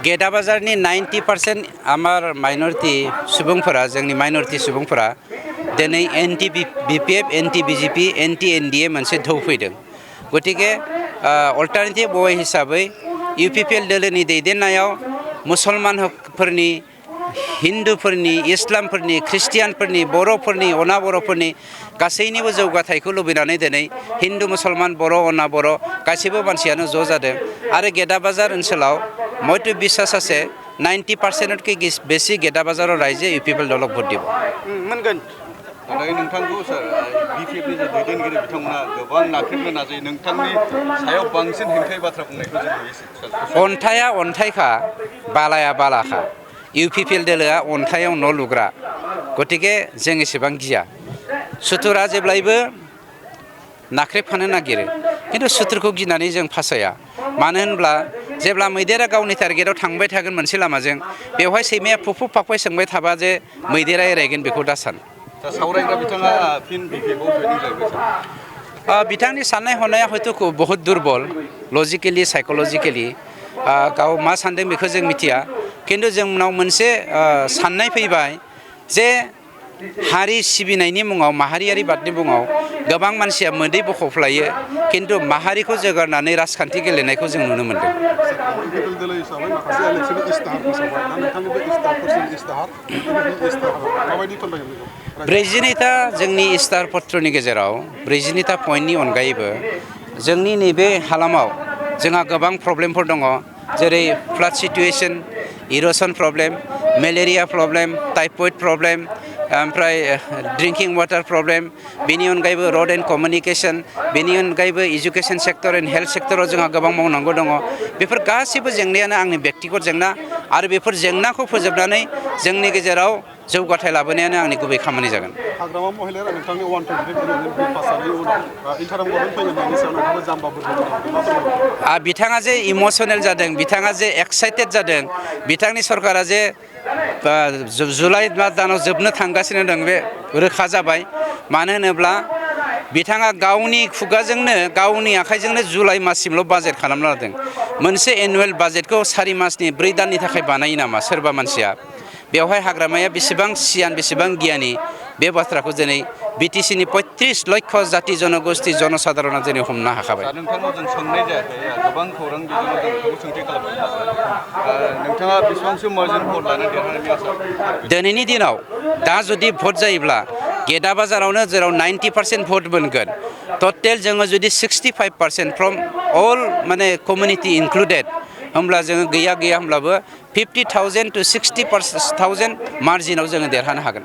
गेदा बाजारनि 90% आमार माइनरिटी सुबुंफोरा जोंनि माइनरिटी सुबुंफोरा दिनै anti BPF anti BJP anti NDA मोनसे धौ फैदों गतिके अल्टारनेटिभ वे हिसाबै इउपिपिएल दोलोनि दैदेननायाव मुसलमानफोरनि हिन्दुफोरनि इस्लामफोरनि ख्रिस्टियानफोरनि बर'फोरनि अना बर'फोरनि गासैनिबो जौगाथायखौ लुबैनानै दिनै हिन्दु मुसलमान बर' अना बर' गासैबो मानसियानो ज' जादों आरो गेदा बाजार ओनसोलाव मयथ' बिसास আছে 90%কে बेसि गेदा बाजाराव रायजो इउपिपिएल दलक भोट দিব मोनगोन नाथाय नोंथांखौ सार बिपिएफनि जे दैदेनगिरि बिथांमोना गोबां नाख्रेबनो नाजायो नोंथांनि सायाव बांसिन हेंथायै बाथ्रा बुंनायखौ जों नुयो अन्थाया अन्थायखा बालाया बालाखा इउपिपिएल दोलोआ अन्थायाव न' लुग्रा गतिके जों एसेबां गिया सुथुरा जेब्लायबो नाख्रेबफानो नागिरो खिन्थु सुथुरखौ गिनानै जों फासाया मानो होनब्ला जेब्ला मैदेरा गावनि टारगेटआव थांबाय थागोन मोनसे लामाजों बेवहाय सैमाया फुफु फाफाय सोंबाय थाबा जे मैदेरा एरायगोन बेखौ दा सान सावरायग्रा बिथाङा फिन बिपिएफआव जयनिं जाहैबाय बिथांनि साननाय हनाया हयथ' बहुत दुरबल लजिकेलि साइक'लजिकेलि गाव मा सानदों बेखौ जों मिथिया खिन्थु जोंनाव मोनसे साननाय फैबाय जे हारि सिबिनायनि मुङाव माहारियारि बादनि मुङाव गोबां मानसिया मोदै बख'फ्लायो खिन्थु माहारिखौ जोगारनानै राजखान्थि गेलेनायखौ जों नुनो मोनदों ब्रैजिनैथा जोंनि इस्तार पत्रनि गेजेराव ब्रैजिनैथा पइन्टनि अनगायैबो जोंनि नैबे हालामाव जोंहा गोबां प्रब्लेमफोर दङ जेरै फ्लाड सिटुएसन इर'सन problem malaria problem typhoid problem ओमफ्राय ड्रिंकिं वाटार प्रब्लेम बेनि अनगायैबो रोड एन्ड कमिउनिकेशन बेनि अनगायैबो एजुकेशन सेक्टर एन्ड हेल्थ सेक्टराव जोंहा गोबां मावनांगौ दङ बेफोर गासैबो जेंनायानो आंनि बेक्तिगत जेंना आरो बेफोर जेंनाखौ फोजोबनानै जोंनि गेजेराव जौगाथाय लाबोनायानो आंनि गुबै खामानि जागोन हाग्रामा महिलाया नोंथांनि 125 पास जानायनि उनाव इन्टारिम गभर्नमेन्ट फैगोन होननायनि सायाव नोंथाङा जाम्बाफोर बिथाङा जे इमसनेल जादों बिथाङा जे एक्साइटेड जादों बिथांनि सरकारा जे जुलाइ दानाव जोबनो थांगासिनो दं बे रोखा जाबाय मानो होनोब्ला बिथाङा गावनि खुगाजोंनो गावनि आखाइजोंनो जुलाइ माससिमल' बाजेट खालामना लादों मोनसे एनुवेल बाजेटखौ 4 मासनि 4 दाननि थाखाय बानायो नामा सोरबा मानसिया बेवहाय हाग्रामाया बेसेबां सियान बेसेबां गियानि बे बाथ्राखौ दिनै बिटिसिनि 35 लक्ष जाति जनगोष्ठी जनसाधारणा दिनै हमनो हाखाबाय नोंथांनाव जों सोंनाय जायाखै गोबां खौरां बिजोङाव जों नोंथांखौ सोंथि खालामदों नोंथाङा बेसेबांसो मार्जिन भट लानो देरहानायनि आसा दिनैनि दिनाव दा जुदि भट जायोब्ला गेदा बाजारावनो जेराव 90% भट मोनगोन टटेल जोङो जुदि 65% फ्रम अल माने कमिउनिटि इनक्लुडेड होमब्ला जोङो गैया होमब्लाबो 50,000 to 60,000 मार्जिनाव जोङो देरहानो हागोन